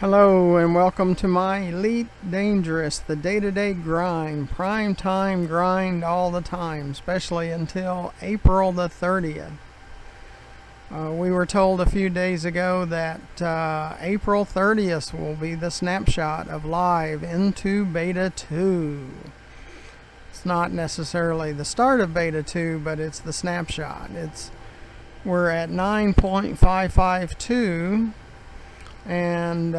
Hello and welcome to my Elite Dangerous, the day-to-day grind, prime time grind all the time, especially until April the 30th. We were told a few days ago that April 30th will be the snapshot of live into Beta 2. It's not necessarily the start of Beta 2, but it's the snapshot. We're at 9.552. And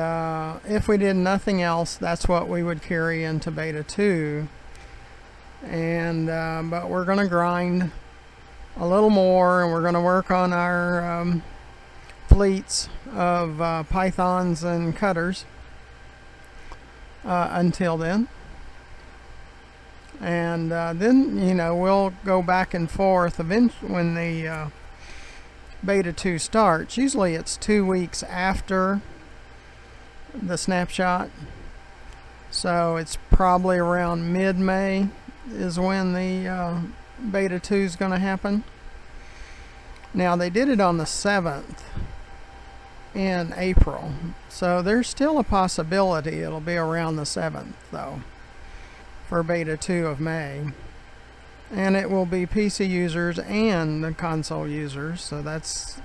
if we did nothing else, that's what we would carry into Beta 2. And but we're going to grind a little more, and we're going to work on our fleets of pythons and cutters until then. And then, we'll go back and forth eventually when the Beta 2 starts. Usually it's 2 weeks after the snapshot, so it's probably around mid-May is when the Beta 2 is going to happen. Now they did it on the 7th in April, so there's still a possibility it'll be around the 7th though for Beta 2 of May. And it will be PC users and the console users, so that's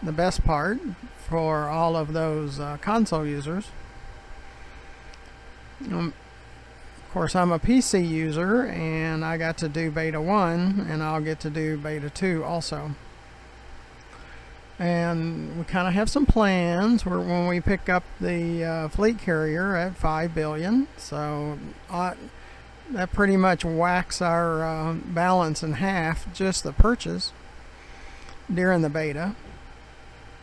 the best part for all of those console users. Of course, I'm a PC user, and I got to do Beta 1, and I'll get to do Beta 2 also. And we kind of have some plans when we pick up the fleet carrier at 5 billion, so that pretty much whacks our balance in half, just the purchase during the beta.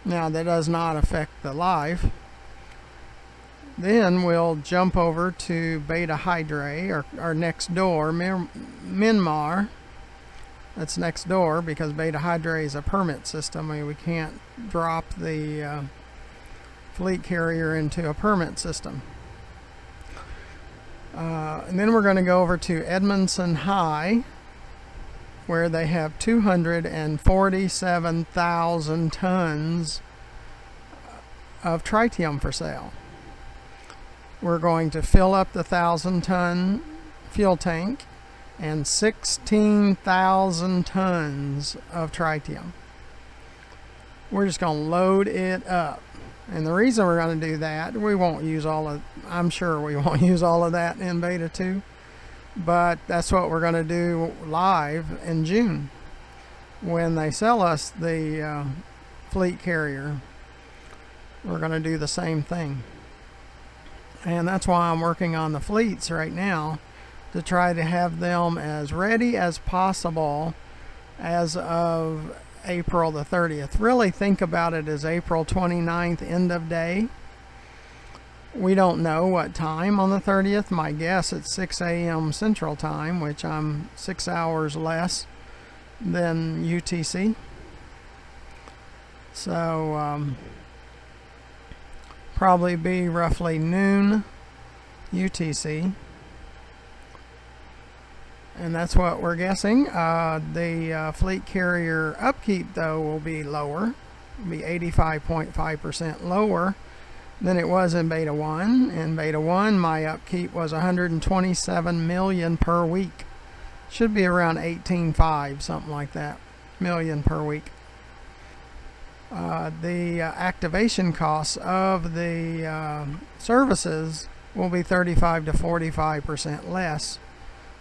Now that does not affect the live. Then we'll jump over to Beta Hydra, or next door, Myanmar. That's next door because Beta Hydra is a permit system. I mean, we can't drop the fleet carrier into a permit system. And then we're going to go over to Edmondson High, where they have 247,000 tons of tritium for sale. We're going to fill up the 1,000-ton fuel tank and 16,000 tons of tritium. We're just going to load it up. And the reason we're going to do that, I'm sure we won't use all of that in Beta 2. But that's what we're going to do live in June when they sell us the fleet carrier. We're going to do the same thing, and that's why I'm working on the fleets right now, to try to have them as ready as possible as of April the 30th. Really think about it as April 29th, end of day. We don't know what time on the 30th. My guess it's 6 a.m. Central Time, which I'm 6 hours less than UTC. So probably be roughly noon UTC. And that's what we're guessing. The fleet carrier upkeep, though, will be lower. It'll be 85.5% lower than it was in Beta 1. In Beta 1, my upkeep was 127 million per week. Should be around 18.5, something like that, million per week. The activation costs of the services will be 35 to 45% less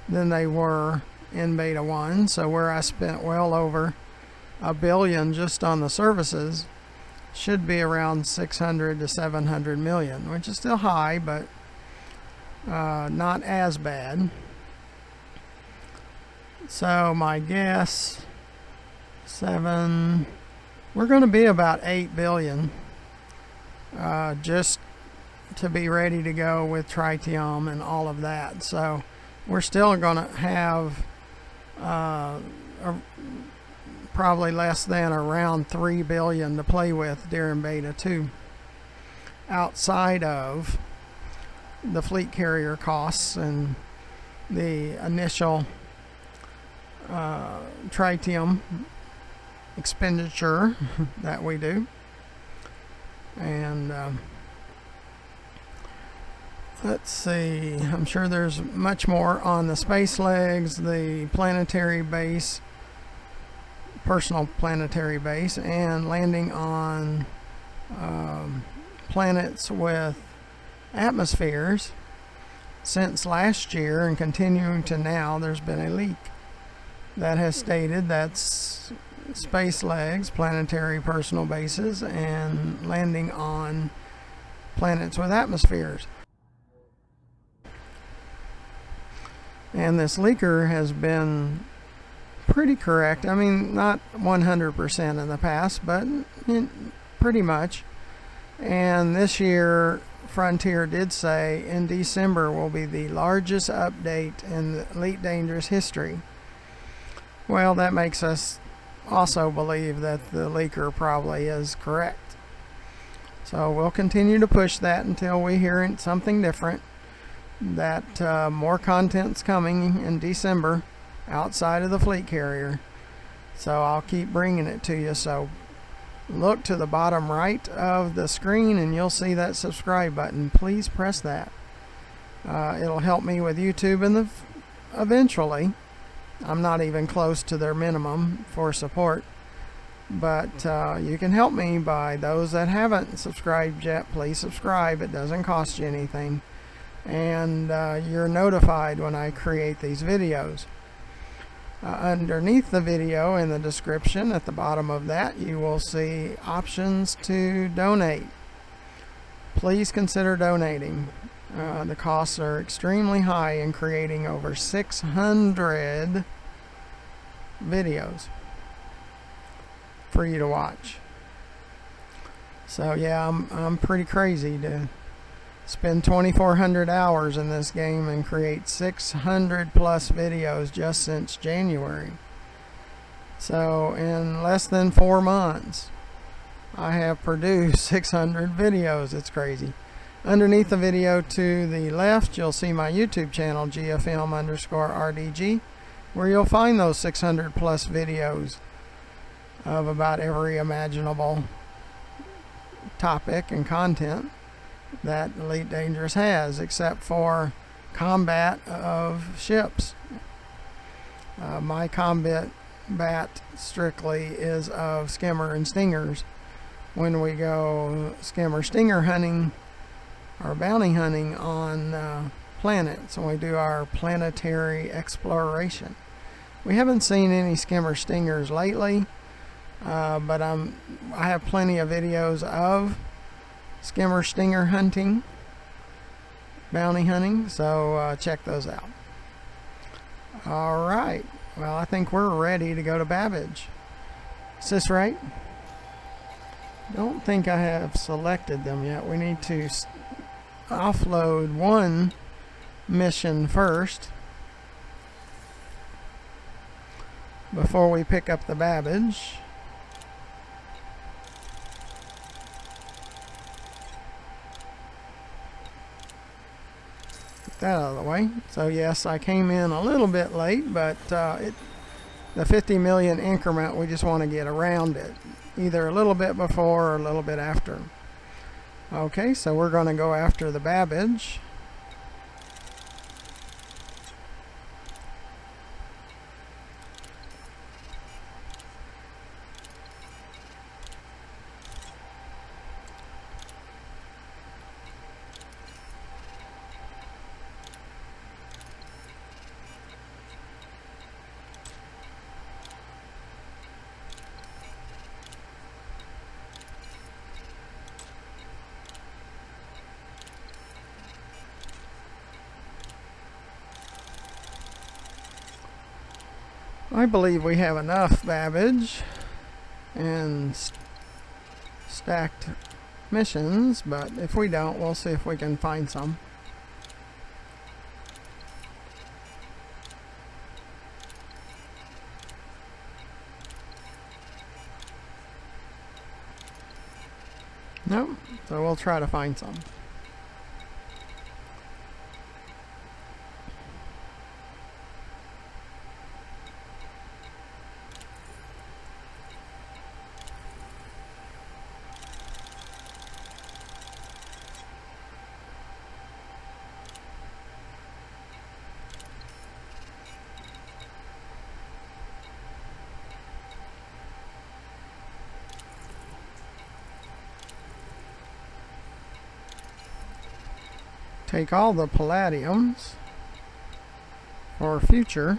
than they were in Beta 1. So where I spent well over $1 billion just on the services, should be around 600 to 700 million, which is still high, but not as bad. So my guess, we're going to be about 8 billion just to be ready to go with tritium and all of that. So we're still going to have probably less than around 3 billion to play with during Beta 2, outside of the fleet carrier costs and the initial tritium expenditure that we do. And let's see, I'm sure there's much more on the space legs, the planetary base, personal planetary base, and landing on planets with atmospheres. Since last year and continuing to now, there's been a leak that has stated that's space legs, planetary personal bases, and landing on planets with atmospheres. And this leaker has been pretty correct. I mean, not 100% in the past, but pretty much. And this year, Frontier did say in December will be the largest update in the Elite Dangerous history. Well, that makes us also believe that the leaker probably is correct. So we'll continue to push that until we hear something different, that more content's coming in December outside of the fleet carrier. So I'll keep bringing it to you. So look to the bottom right of the screen and you'll see that subscribe button. Please press that. It'll help me with YouTube and eventually. I'm not even close to their minimum for support, but you can help me by those that haven't subscribed yet. Please subscribe. It doesn't cost you anything, and you're notified when I create these videos. Underneath the video in the description at the bottom of that, you will see options to donate. Please consider donating. The costs are extremely high in creating over 600 videos for you to watch. So yeah, I'm pretty crazy to spend 2,400 hours in this game and create 600 plus videos just since January. So in less than 4 months, I have produced 600 videos. It's crazy. Underneath the video to the left, you'll see my YouTube channel, GFM_RDG, where you'll find those 600 plus videos of about every imaginable topic and content that Elite Dangerous has, except for combat of ships. My combat strictly is of skimmer and stingers. When we go skimmer stinger hunting or bounty hunting on planets, and we do our planetary exploration. We haven't seen any skimmer stingers lately, but I have plenty of videos of skimmer stinger hunting, bounty hunting, so check those out. Alright, well, I think we're ready to go to Babbage. Is this right? Don't think I have selected them yet. We need to offload one mission first before we pick up the Babbage. Get that out of the way. So yes, I came in a little bit late, but the 50 million increment, we just want to get around it, either a little bit before or a little bit after. Okay, so we're going to go after the Babbage. I believe we have enough Babbage and stacked missions, but if we don't, we'll see if we can find some. Nope, so we'll try to find some. take all the palladiums for future.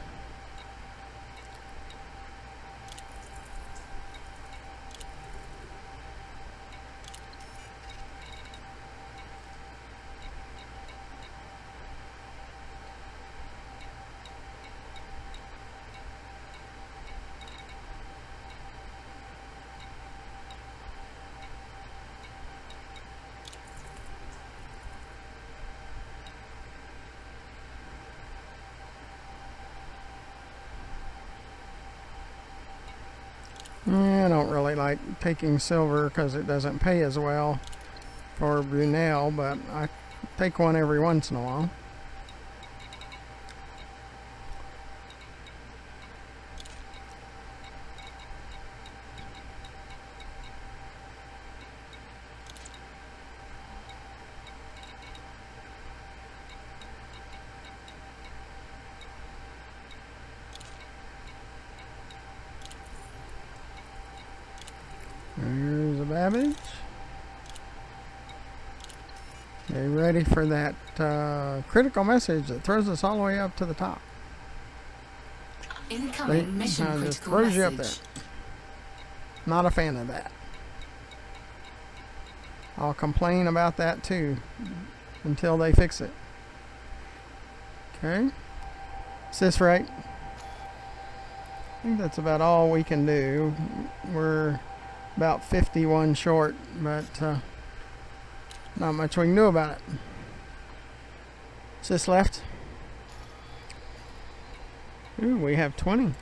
I don't really like taking silver because it doesn't pay as well for Brunel, but I take one every once in a while. There's a Babbage. Get ready for that critical message that throws us all the way up to the top. Incoming mission critical just throws message. you up there. Not a fan of that. I'll complain about that too until they fix it. Okay. Is this right? I think that's about all we can do. We're about 51 short, but not much we can do about it. Is this left? Ooh, we have 20.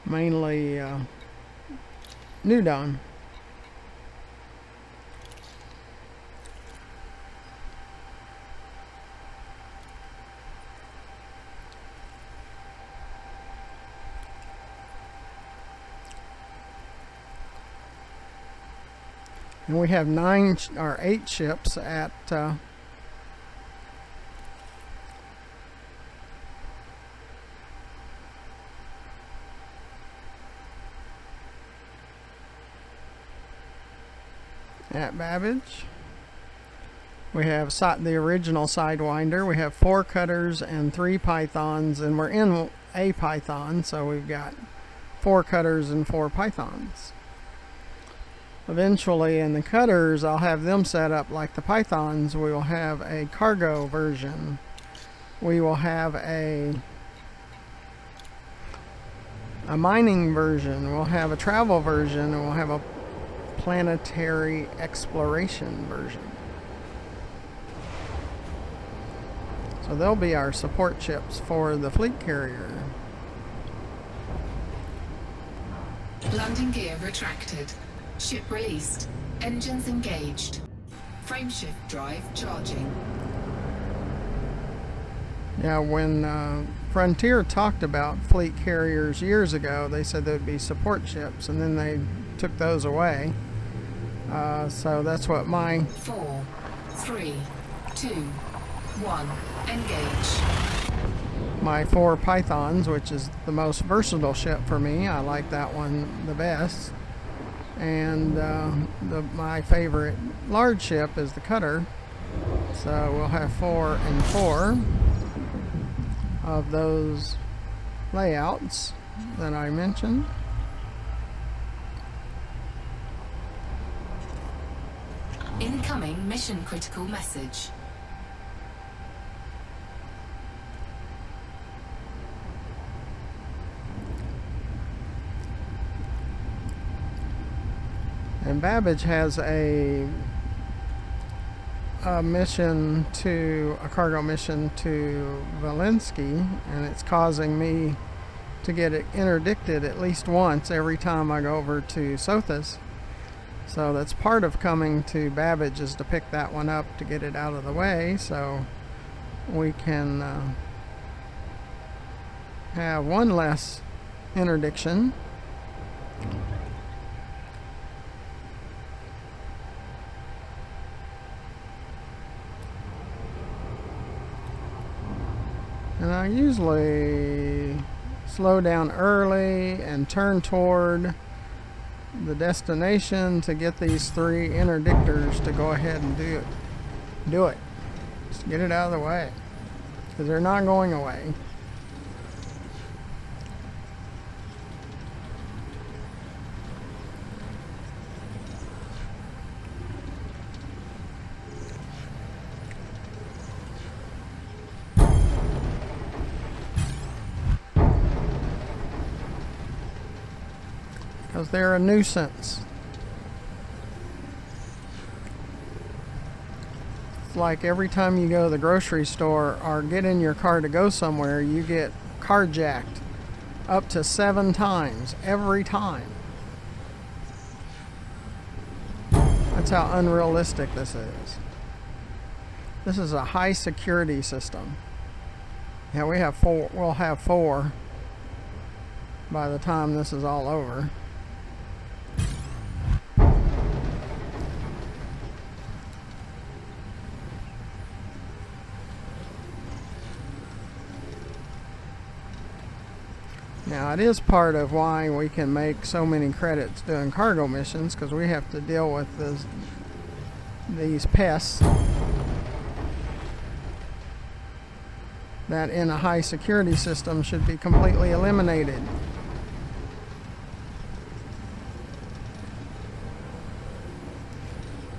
Mainly New Dawn. And we have 9 or 8 ships at Babbage. We have the original Sidewinder. We have 4 cutters and 3 pythons, and we're in a python, so we've got 4 cutters and 4 pythons. Eventually in the cutters, I'll have them set up like the pythons. We will have a cargo version. We will have a mining version. We'll have a travel version, and we'll have a planetary exploration version. So they'll be our support ships for the fleet carrier. Landing gear retracted. Ship released. Engines engaged. Frameshift drive charging. Yeah, when Frontier talked about fleet carriers years ago, they said there'd be support ships, and then they took those away. So that's what my 4, 3, 2, 1. Engage. My 4 pythons, which is the most versatile ship for me. I like that one the best. And my favorite large ship is the cutter. So we'll have 4 and 4 of those layouts that I mentioned. Incoming mission critical message. And Babbage has a mission to a cargo mission to Valinsky, and it's causing me to get it interdicted at least once every time I go over to Sothis. So that's part of coming to Babbage, is to pick that one up to get it out of the way, so we can have one less interdiction. And I usually slow down early and turn toward the destination to get these 3 interdictors to go ahead and do it. Do it. Just get it out of the way. Because they're not going away. Because they're a nuisance. It's like every time you go to the grocery store or get in your car to go somewhere, you get carjacked up to 7 times every time. That's how unrealistic this is. This is a high security system. Yeah, we have 4. We'll have 4 by the time this is all over. Now, it is part of why we can make so many credits doing cargo missions, because we have to deal with these pests that in a high security system should be completely eliminated.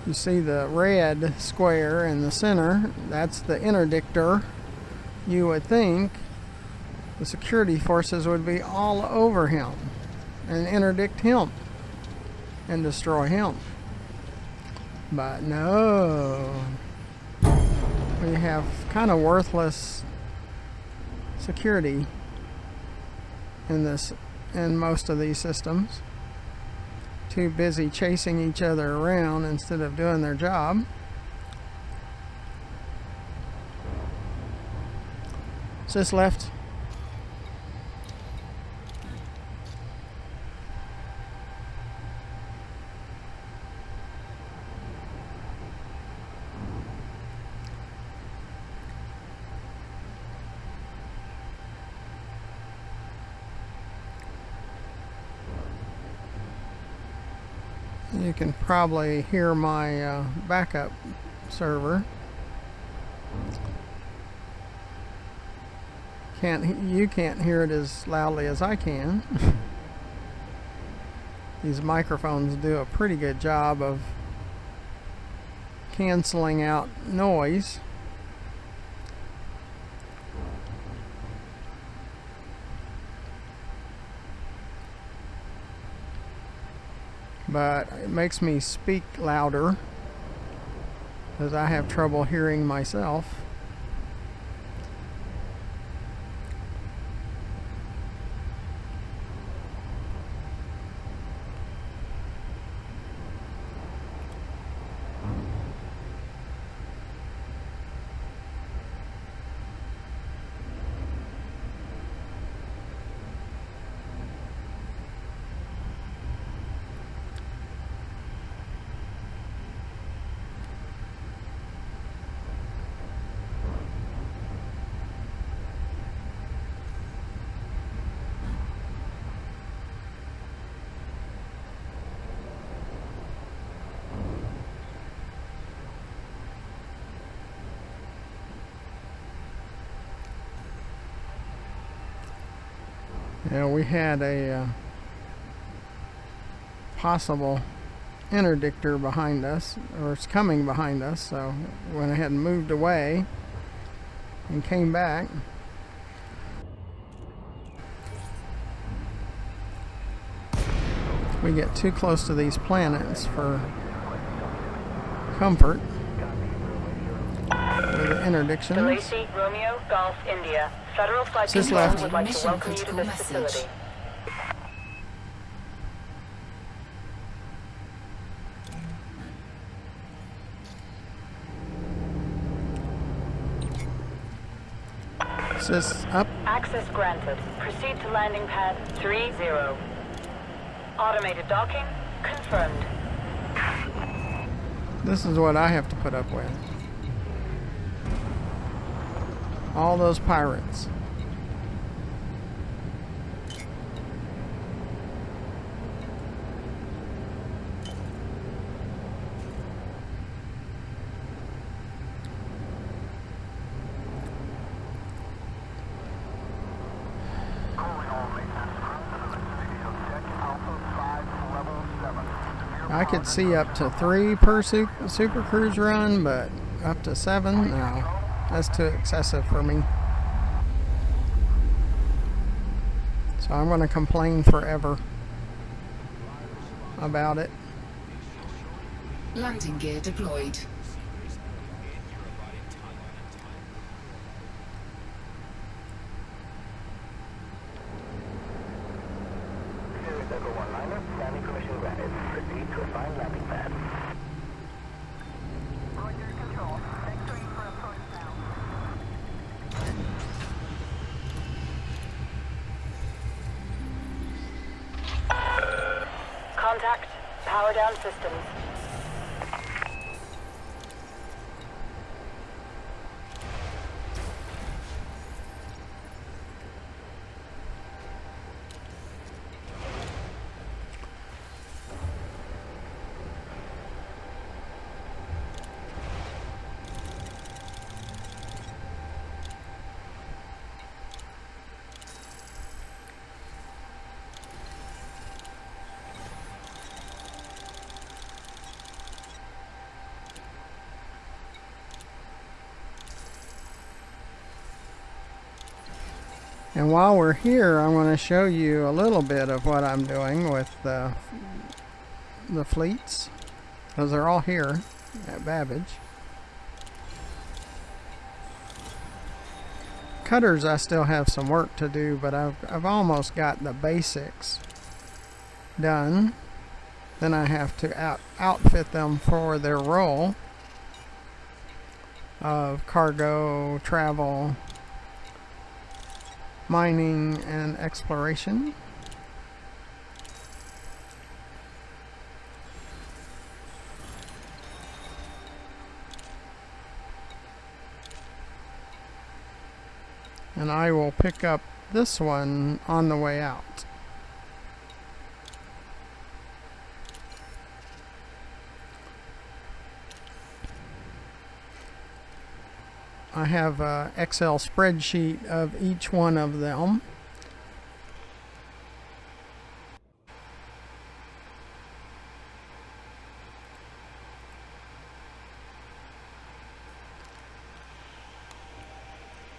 You see the red square in the center, that's the interdictor. You would think the security forces would be all over him and interdict him and destroy him. But no. We have kind of worthless security in most of these systems. Too busy chasing each other around instead of doing their job. Is this left? You can probably hear my backup server. You can't hear it as loudly as I can. These microphones do a pretty good job of canceling out noise. But it makes me speak louder because I have trouble hearing myself. Yeah, we had a possible interdictor behind us, or it's coming behind us, so went ahead and moved away and came back. We get too close to these planets for comfort with the interdictions. Lacey, Romeo, Golf, India. Federal Flight Control would like to welcome you to this facility. Is this up? Access granted. Proceed to landing pad 30. Automated docking confirmed. This is what I have to put up with. All those pirates. I could see up to 3 per Super Cruise run, but up to 7, no, that's too excessive for me. So I'm going to complain forever about it. Landing gear deployed. Landing permission granted. Proceed to assigned landing pad. Roger, control. X-ray for approach now. Contact. Power down systems. And while we're here, I'm going to show you a little bit of what I'm doing with the fleets, because they're all here at Babbage. Cutters, I still have some work to do, but I've almost got the basics done. Then I have to outfit them for their role of cargo, travel, mining, and exploration. And I will pick up this one on the way out. I have an Excel spreadsheet of each one of them.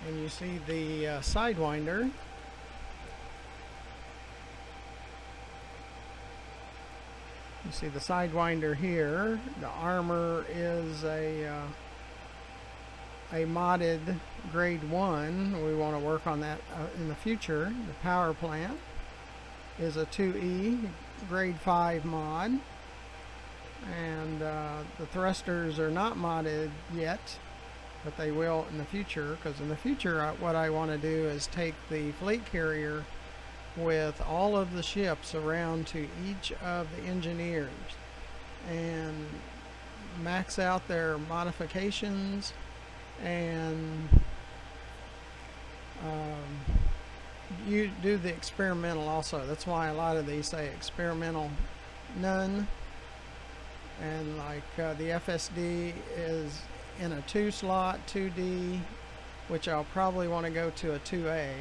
And you see the Sidewinder. You see the Sidewinder here. The armor is a modded grade 1. We want to work on that in the future. The power plant is a 2E grade 5 mod, and the thrusters are not modded yet, but they will in the future, because in the future what I want to do is take the fleet carrier with all of the ships around to each of the engineers and max out their modifications and you do the experimental also. That's why a lot of these say experimental none, and like the FSD is in a 2 slot 2D, which I'll probably want to go to a 2A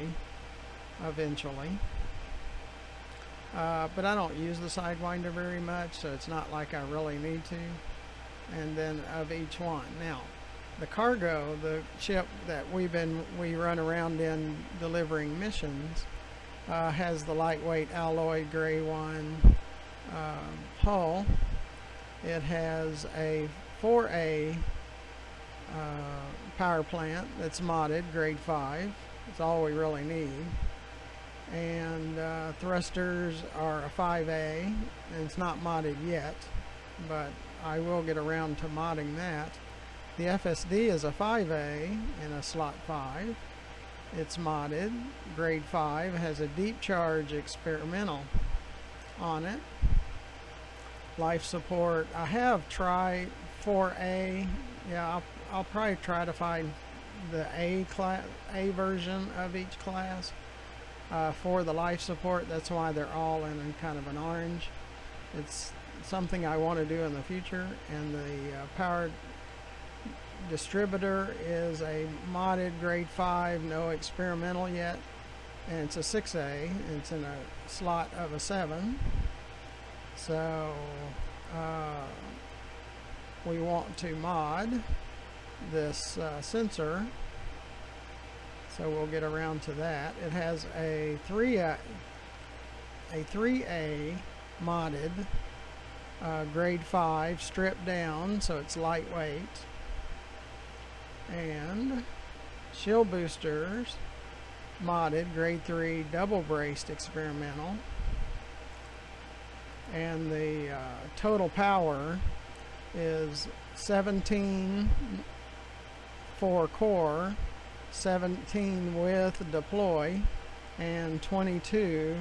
eventually, but I don't use the Sidewinder very much, so it's not like I really need to. And then of each one, now the cargo, the ship that we run around in delivering missions, has the lightweight alloy gray 1 hull. It has a 4A power plant that's modded grade 5. That's all we really need. And thrusters are a 5A, and it's not modded yet, but I will get around to modding that. The FSD is a 5A and a slot 5. It's modded, grade 5, has a deep charge experimental on it. Life support, I have tried 4A. Yeah, I'll probably try to find the A version of each class for the life support. That's why they're all in kind of an orange. It's something I want to do in the future. And the power distributor is a modded grade 5, no experimental yet, and it's a 6A. It's in a slot of a 7. So we want to mod this sensor, so we'll get around to that. It has a 3A modded grade 5 stripped down, so it's lightweight, and shield boosters modded grade 3 double braced experimental, and the total power is 17 for core, 17 with deploy, and 22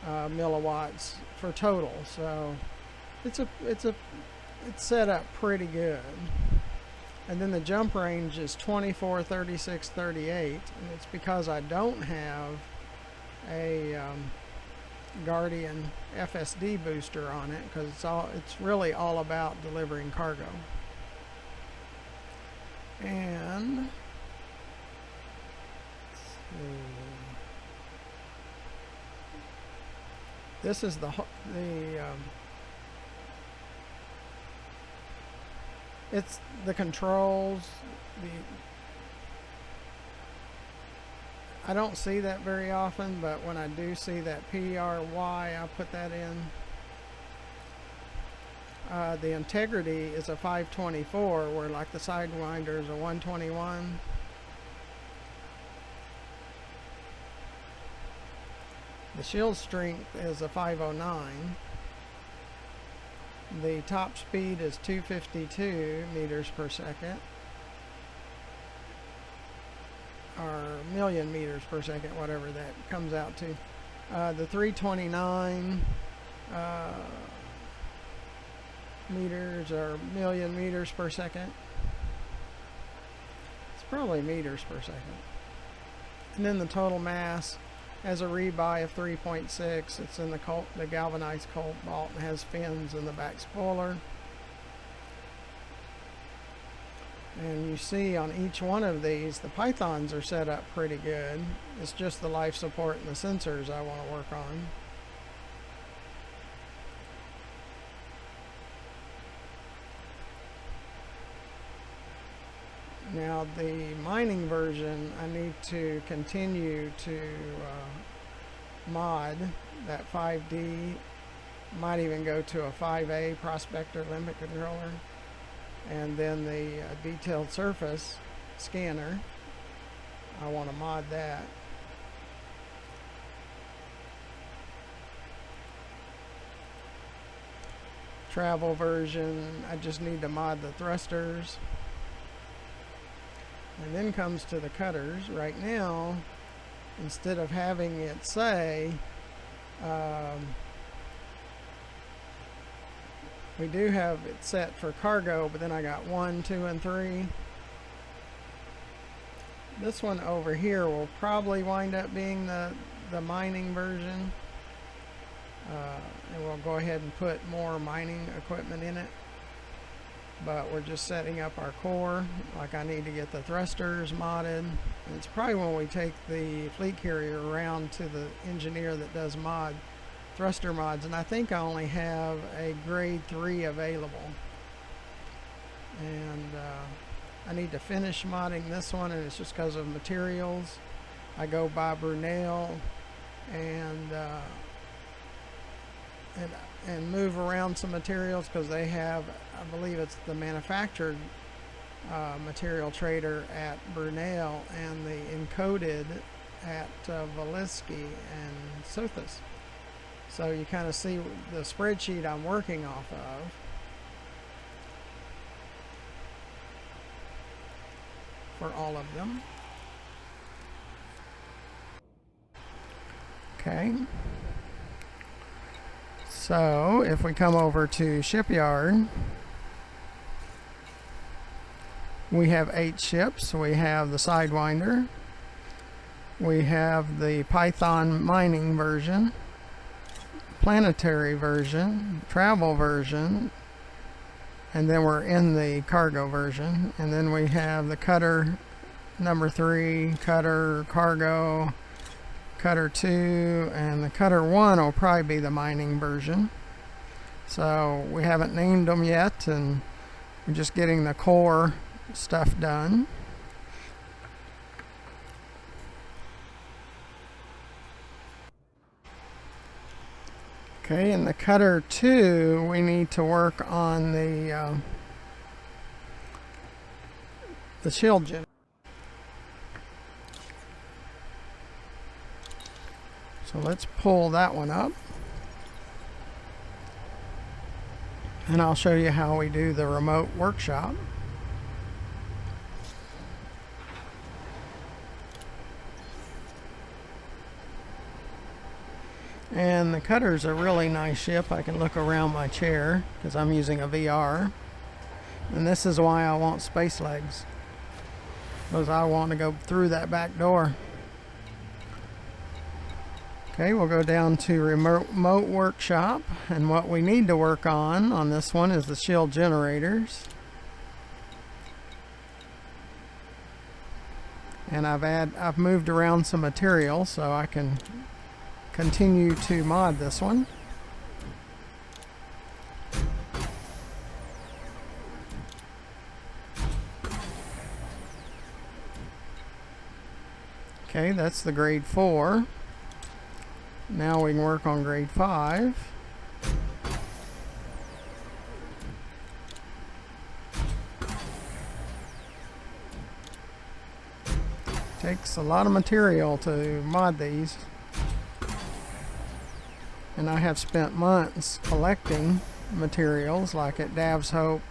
milliwatts for total. So it's set up pretty good. And then the jump range is 24, 36, 38, and it's because I don't have a Guardian FSD booster on it, because it's really all about delivering cargo. And let's see. This is it's the controls. I don't see that very often, but when I do see that PRY, I'll put that in. The integrity is a 524, where like the Sidewinder is a 121. The shield strength is a 509. The top speed is 252 meters per second, or million meters per second, whatever that comes out to. The 329 meters or million meters per second. It's probably meters per second. And then the total mass has a rebuy of 3.6. It's in the galvanized cobalt and has fins in the back spoiler. And you see on each one of these, the pythons are set up pretty good. It's just the life support and the sensors I want to work on. Now the mining version, I need to continue to mod that 5D. Might even go to a 5A prospector limit controller. And then the detailed surface scanner, I want to mod that. Travel version, I just need to mod the thrusters. And then comes to the cutters. Right now, instead of having it say, we do have it set for cargo, but then I got 1, 2, and 3. This one over here will probably wind up being the mining version. And we'll go ahead and put more mining equipment in it. But we're just setting up our core. Like, I need to get the thrusters modded. And it's probably when we take the fleet carrier around to the engineer that does thruster mods, and I think I only have a grade 3 available. And I need to finish modding this one, and it's just because of materials. I go by Brunel and move around some materials, because they have, I believe it's the manufactured material trader at Brunel and the encoded at Valisky and Sothis. So you kind of see the spreadsheet I'm working off of. For all of them. Okay. So if we come over to Shipyard, we have 8 ships. We have the Sidewinder. We have the Python mining version, Planetary version, travel version, and then we're in the cargo version. And then we have the cutter number 3, cutter cargo, cutter 2, and the cutter 1 will probably be the mining version. So we haven't named them yet, and we're just getting the core stuff done. Okay, in the cutter 2, we need to work on the shield generator. So let's pull that one up, and I'll show you how we do the remote workshop. And the cutter's a really nice ship. I can look around my chair because I'm using a VR. And this is why I want space legs, because I want to go through that back door. Okay, we'll go down to remote workshop, and what we need to work on this one is the shield generators. And I've moved around some material so I can continue to mod this one. Okay, that's the grade 4. Now we can work on grade 5. Takes a lot of material to mod these, and I have spent months collecting materials like at Dav's Hope,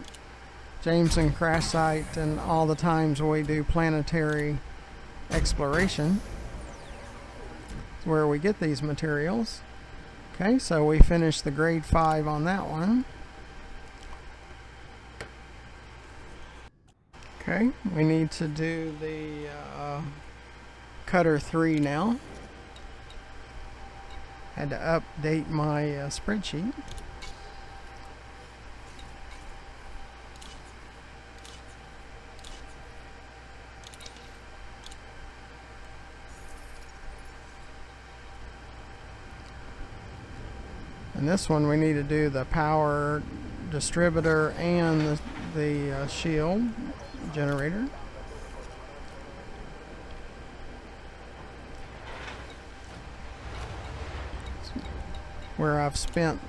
Jameson Crash Site, and all the times we do planetary exploration where we get these materials. Okay, so we finished the grade 5 on that one. Okay, we need to do the cutter 3 now. Had to update my spreadsheet. And this one we need to do the power distributor and the shield generator. Where I've spent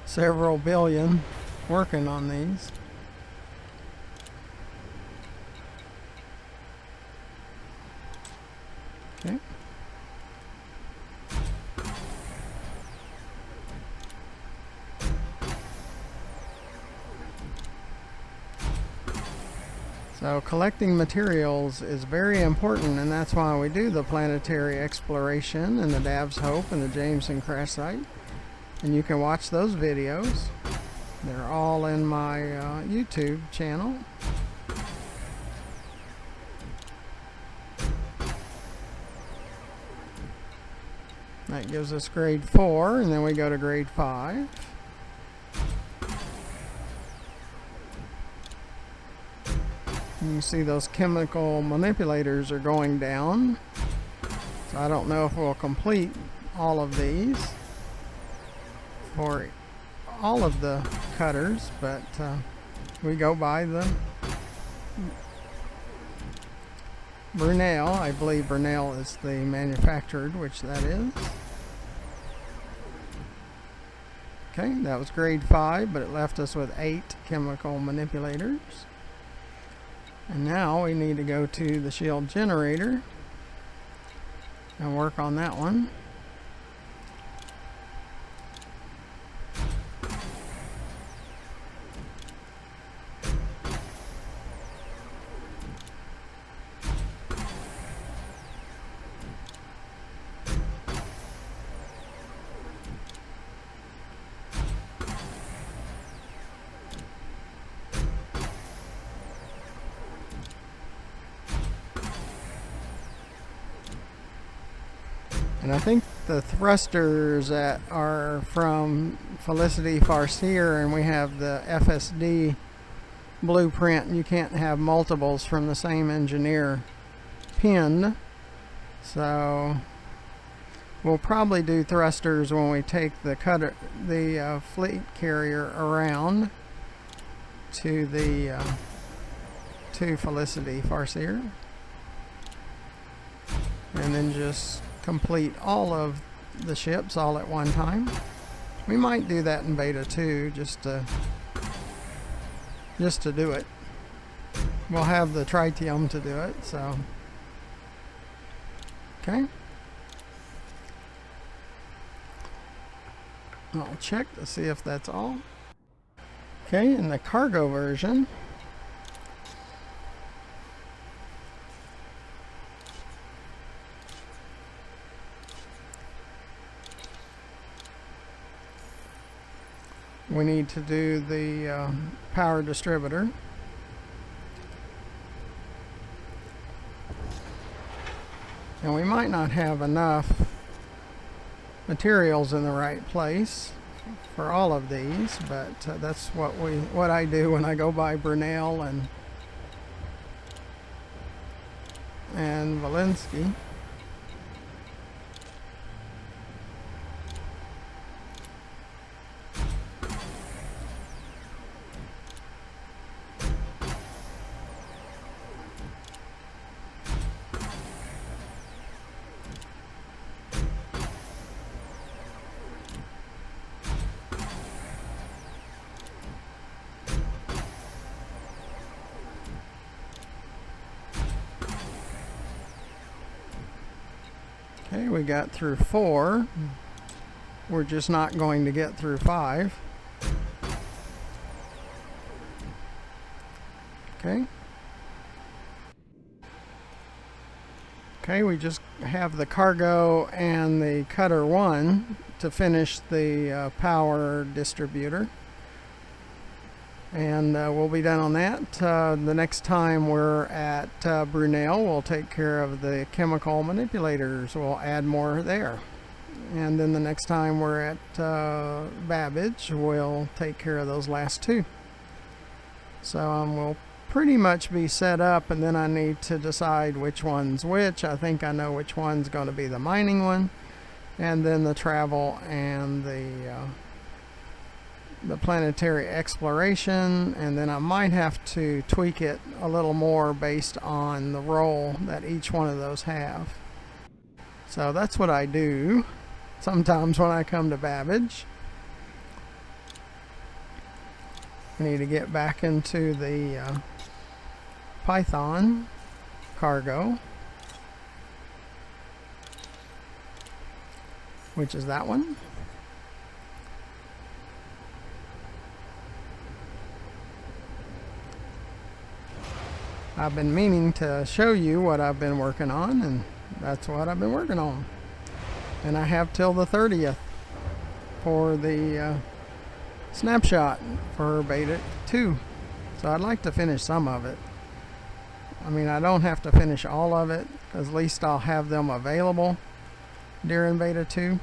several billion working on these. Okay. So collecting materials is very important, and that's why we do the planetary exploration and the Dav's Hope and the Jameson Crash Site. And you can watch those videos. They're all in my YouTube channel. That gives us grade 4, and then we go to grade 5. You can see those chemical manipulators are going down. So I don't know if we'll complete all of these for all of the cutters, but we go by the Brunel. I believe Brunel is the manufacturer, which that is. Okay, that was grade 5, but it left us with 8 chemical manipulators. And now we need to go to the shield generator and work on that one. And I think the thrusters that are from Felicity Farseer, and we have the FSD blueprint. You can't have multiples from the same engineer pinned. So We'll probably do thrusters when we take the fleet carrier around to the to Felicity Farseer, and then just complete all of the ships all at one time. We might do that in beta 2 just to do it. We'll have the tritium to do it, so okay. I'll check to see if that's all. Okay, in the cargo version, we need to do the power distributor. And we might not have enough materials in the right place for all of these, but that's what I do when I go by Brunel and Walensky. Okay, we got through 4. We're just not going to get through 5. Okay. Okay, we just have the cargo and the cutter 1 to finish the power distributor. And we'll be done on that. The next time we're at Brunel, we'll take care of the chemical manipulators. We'll add more there. And then the next time we're at Babbage, we'll take care of those last 2. So we'll pretty much be set up, and then I need to decide which one's which. I think I know which one's going to be the mining one, and then the travel and the planetary exploration, and then I might have to tweak it a little more based on the role that each one of those have. So that's what I do sometimes when I come to Babbage. I need to get back into the Python cargo, which is that one. I've been meaning to show you what I've been working on, and that's what I've been working on. And I have till the 30th for the snapshot for beta 2. So I'd like to finish some of it. I mean, I don't have to finish all of it, because at least I'll have them available during beta 2.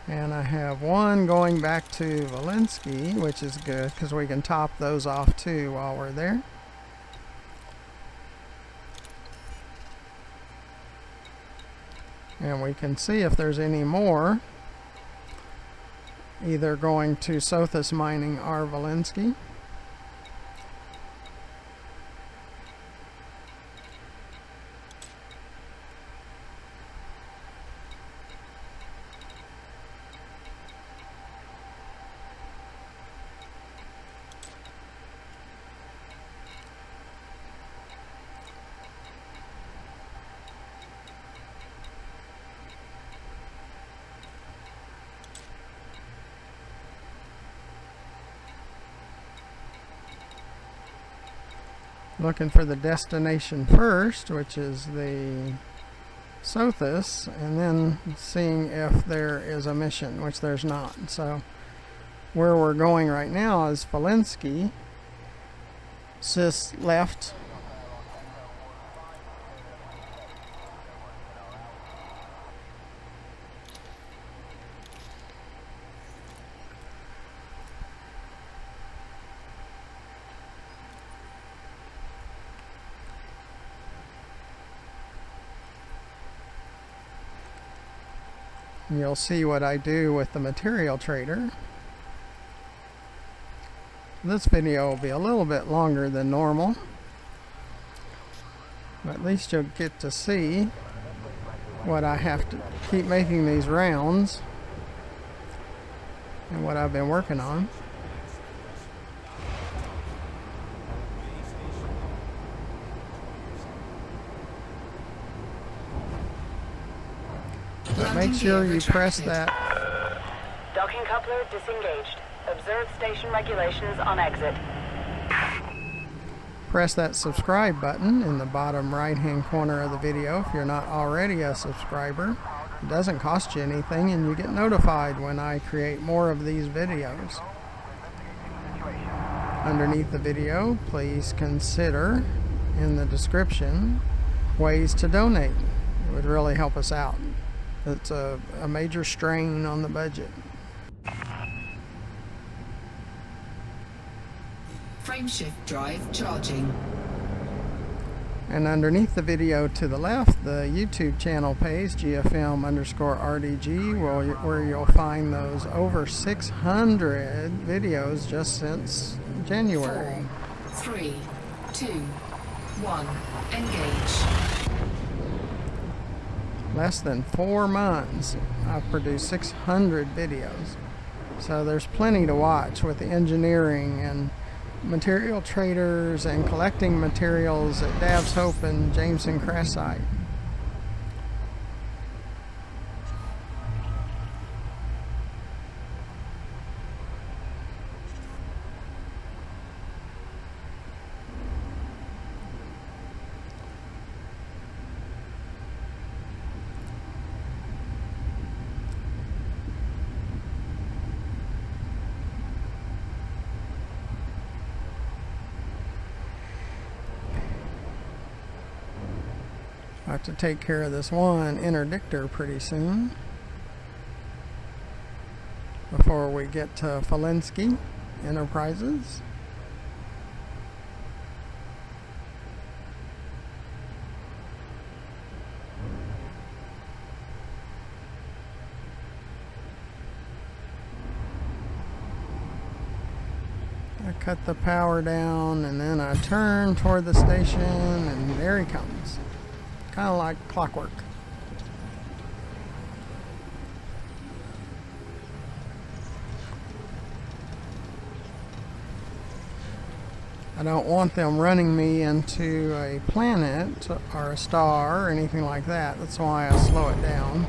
And I have one going back to Walensky, which is good because we can top those off too while we're there. And we can see if there's any more either going to Sothis Mining or Walensky. Looking for the destination first, which is the Sothis, and then seeing if there is a mission, which there's not. So where we're going right now is Walensky. Sis left. You'll see what I do with the material trader. This video will be a little bit longer than normal, but at least you'll get to see what I have to keep making these rounds and what I've been working on. But make sure you press that. Docking coupler disengaged. Observe station regulations on exit. Press that subscribe button in the bottom right hand corner of the video if you're not already a subscriber. It doesn't cost you anything and you get notified when I create more of these videos. Underneath the video, please consider in the description ways to donate. It would really help us out. It's a major strain on the budget. Frameshift drive charging. And underneath the video to the left, the YouTube channel page, GFM_RDG, where you'll find those over 600 videos just since January. 4, 3, 2, 1, engage. Less than 4 months, I've produced 600 videos. So there's plenty to watch with the engineering and material traders and collecting materials at Dab's Hope and Jameson Crash Site. I have to take care of this one interdictor pretty soon before we get to Falinsky Enterprises. I cut the power down and then I turn toward the station and there he comes. Kind of like clockwork. I don't want them running me into a planet or a star or anything like that. That's why I slow it down.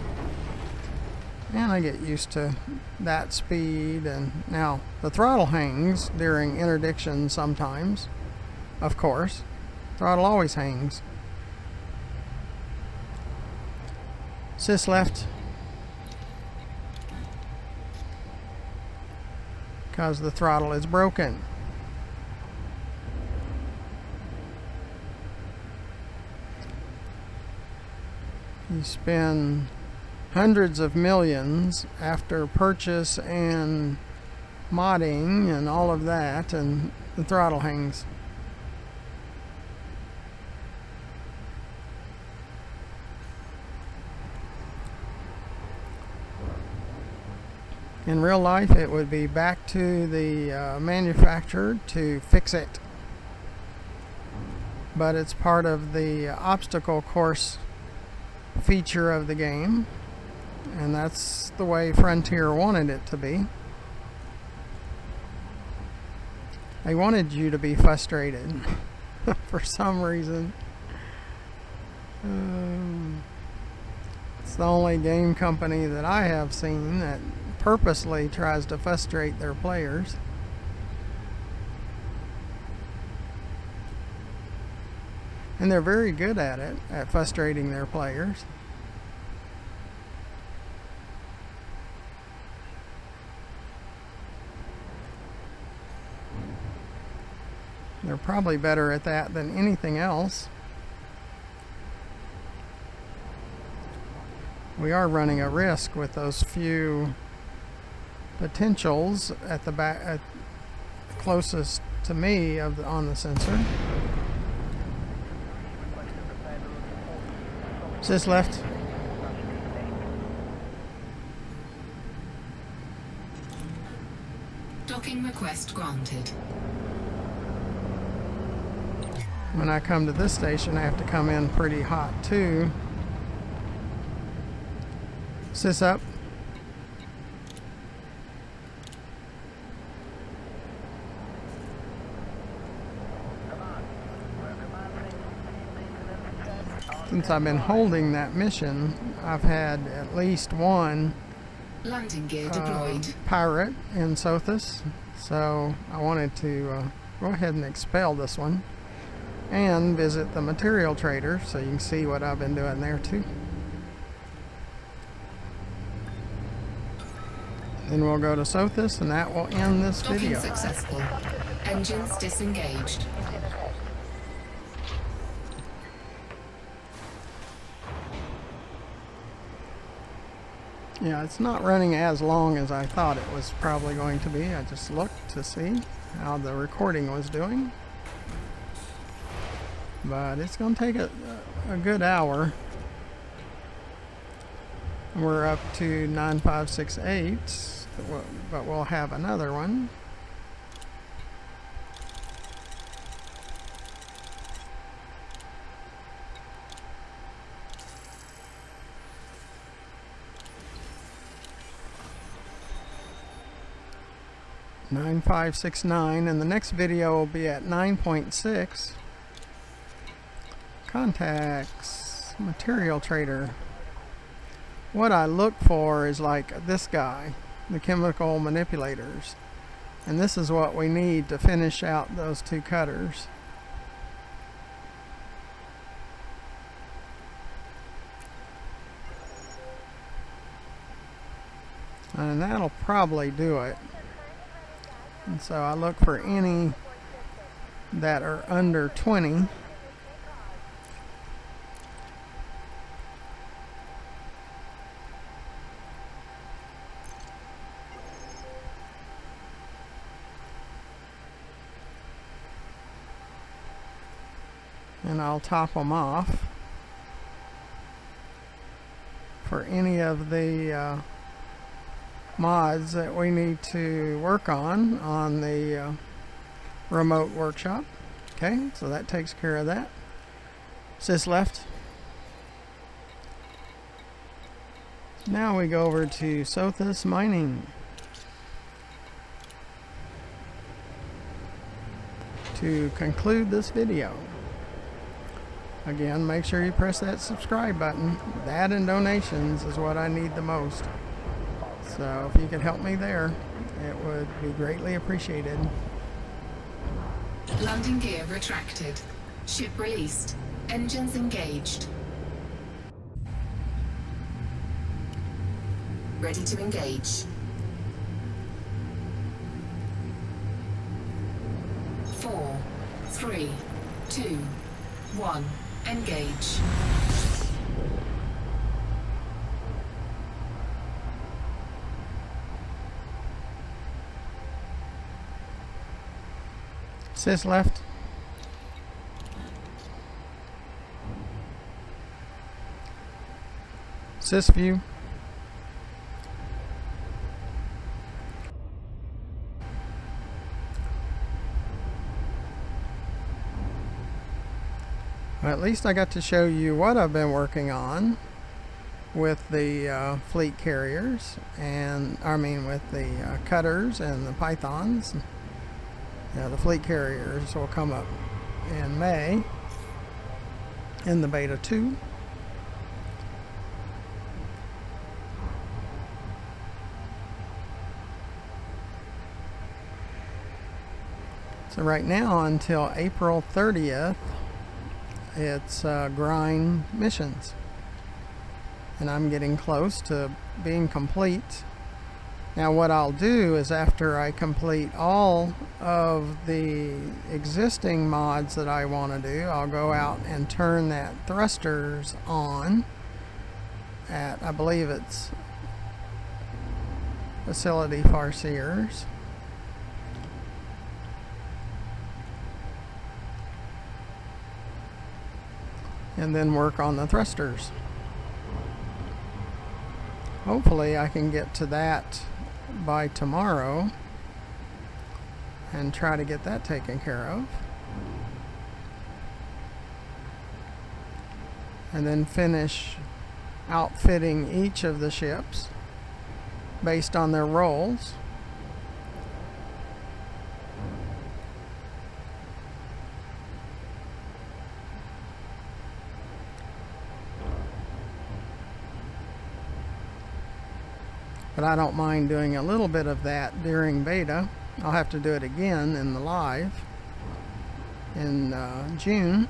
And I get used to that speed. And now the throttle hangs during interdiction sometimes. Of course. Throttle always hangs. Sys left because the throttle is broken. You spend hundreds of millions after purchase and modding and all of that, and the throttle hangs. In real life, it would be back to the manufacturer to fix it. But it's part of the obstacle course feature of the game. And that's the way Frontier wanted it to be. They wanted you to be frustrated for some reason. It's the only game company that I have seen that purposely tries to frustrate their players. And they're very good at it, at frustrating their players. They're probably better at that than anything else. We are running a risk with those few potentials at the back, closest to me on the sensor. Sys left. Docking request granted. When I come to this station, I have to come in pretty hot too. Sis up. Since I've been holding that mission, I've had at least one Landing gear deployed. pirate in Sothis, so I wanted to go ahead and expel this one and visit the material trader so you can see what I've been doing there too. Then we'll go to Sothis, and that will end this Docking video. successful. Engines disengaged. Yeah, it's not running as long as I thought it was probably going to be. I just looked to see how the recording was doing. But it's going to take a good hour. We're up to 9568, but we'll have another one. (9569), and the next video will be at 9.6. Contacts, material trader. What I look for is like this guy, the chemical manipulators, and this is what we need to finish out those two cutters. And that'll probably do it. And so I look for any that are under 20. And I'll top them off for any of the mods that we need to work on the remote workshop. Okay, so that takes care of that. Sis left. Now we go over to Sothis Mining to conclude this video. Again, make sure you press that subscribe button. That and donations is what I need the most. So if you could help me there, it would be greatly appreciated. Landing gear retracted. Ship released. Engines engaged. Ready to engage. 4, 3, 2, 1. Engage. Sis left. Sis view. Well, at least I got to show you what I've been working on with the fleet carriers, and with the cutters and the pythons. The fleet carriers will come up in May in the beta 2. So right now until April 30th, it's grind missions. And I'm getting close to being complete. Now what I'll do is, after I complete all of the existing mods that I want to do, I'll go out and turn that thrusters on at, I believe it's Facility Farseers. And then work on the thrusters. Hopefully I can get to that by tomorrow. and try to get that taken care of. And then finish outfitting each of the ships based on their roles. But I don't mind doing a little bit of that during beta. I'll have to do it again in the live in June.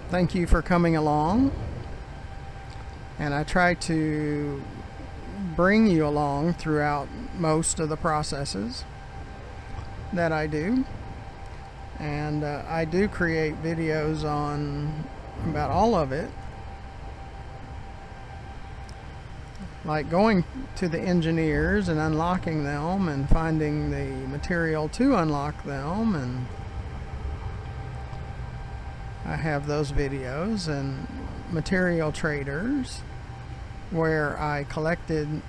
Thank you for coming along, and I try to bring you along throughout most of the processes that I do. And I do create videos on about all of it, like going to the engineers and unlocking them and finding the material to unlock them, and I have those videos, and material traders where I collected,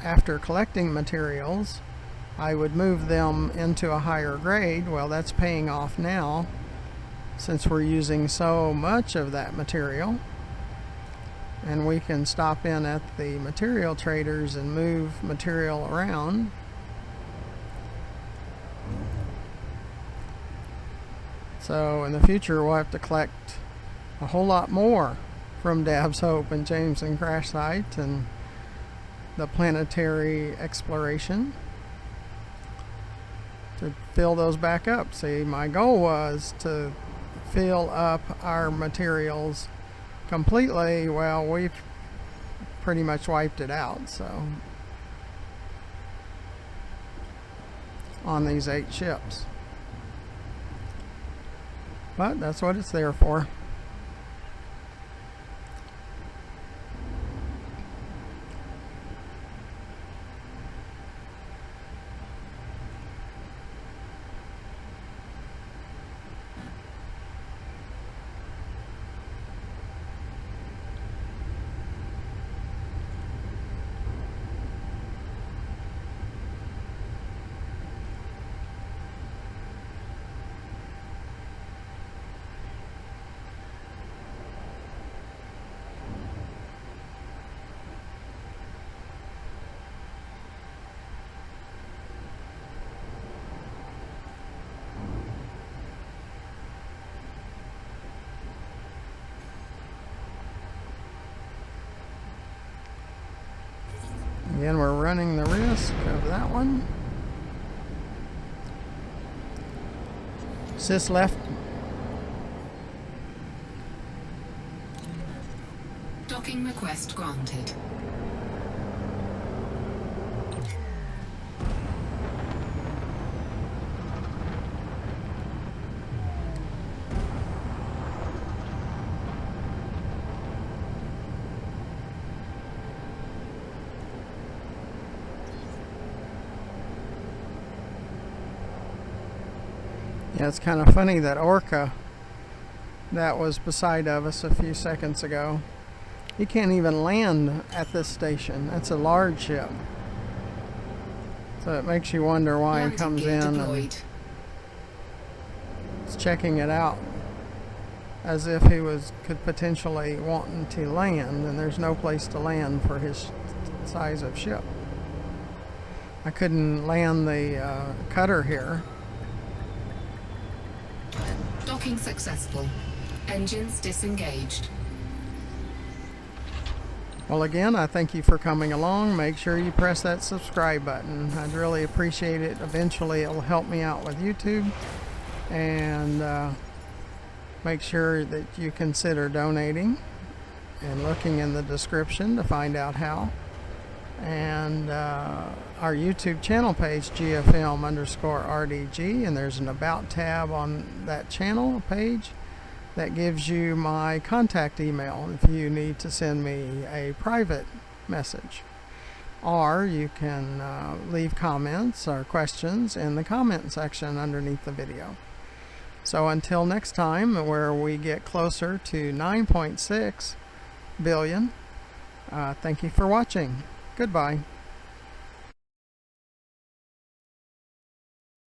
after collecting materials, I would move them into a higher grade. Well, that's paying off now since we're using so much of that material, and we can stop in at the material traders and move material around. So in the future we'll have to collect a whole lot more from Dab's Hope and Jameson Crash Site and the Planetary exploration to fill those back up. See, my goal was to fill up our materials completely. Well, we've pretty much wiped it out, so on these 8 ships. But that's what it's there for. Again, we're running the risk of that one. Sys left. Docking request granted. Yeah, it's kind of funny that Orca that was beside of us a few seconds ago, he can't even land at this station. That's a large ship. So it makes you wonder why he comes in and is checking it out as if he could potentially wanting to land, and there's no place to land for his size of ship. I couldn't land the cutter here. Docking successful. Engines disengaged. Well, again, I thank you for coming along. Make sure you press that subscribe button. I'd really appreciate it. Eventually, it'll help me out with YouTube. And make sure that you consider donating and looking in the description to find out how. And our YouTube channel page, GFM_RDG, and there's an About tab on that channel page that gives you my contact email if you need to send me a private message. Or you can leave comments or questions in the comment section underneath the video. So until next time, where we get closer to 9.6 billion, Thank you for watching. Goodbye.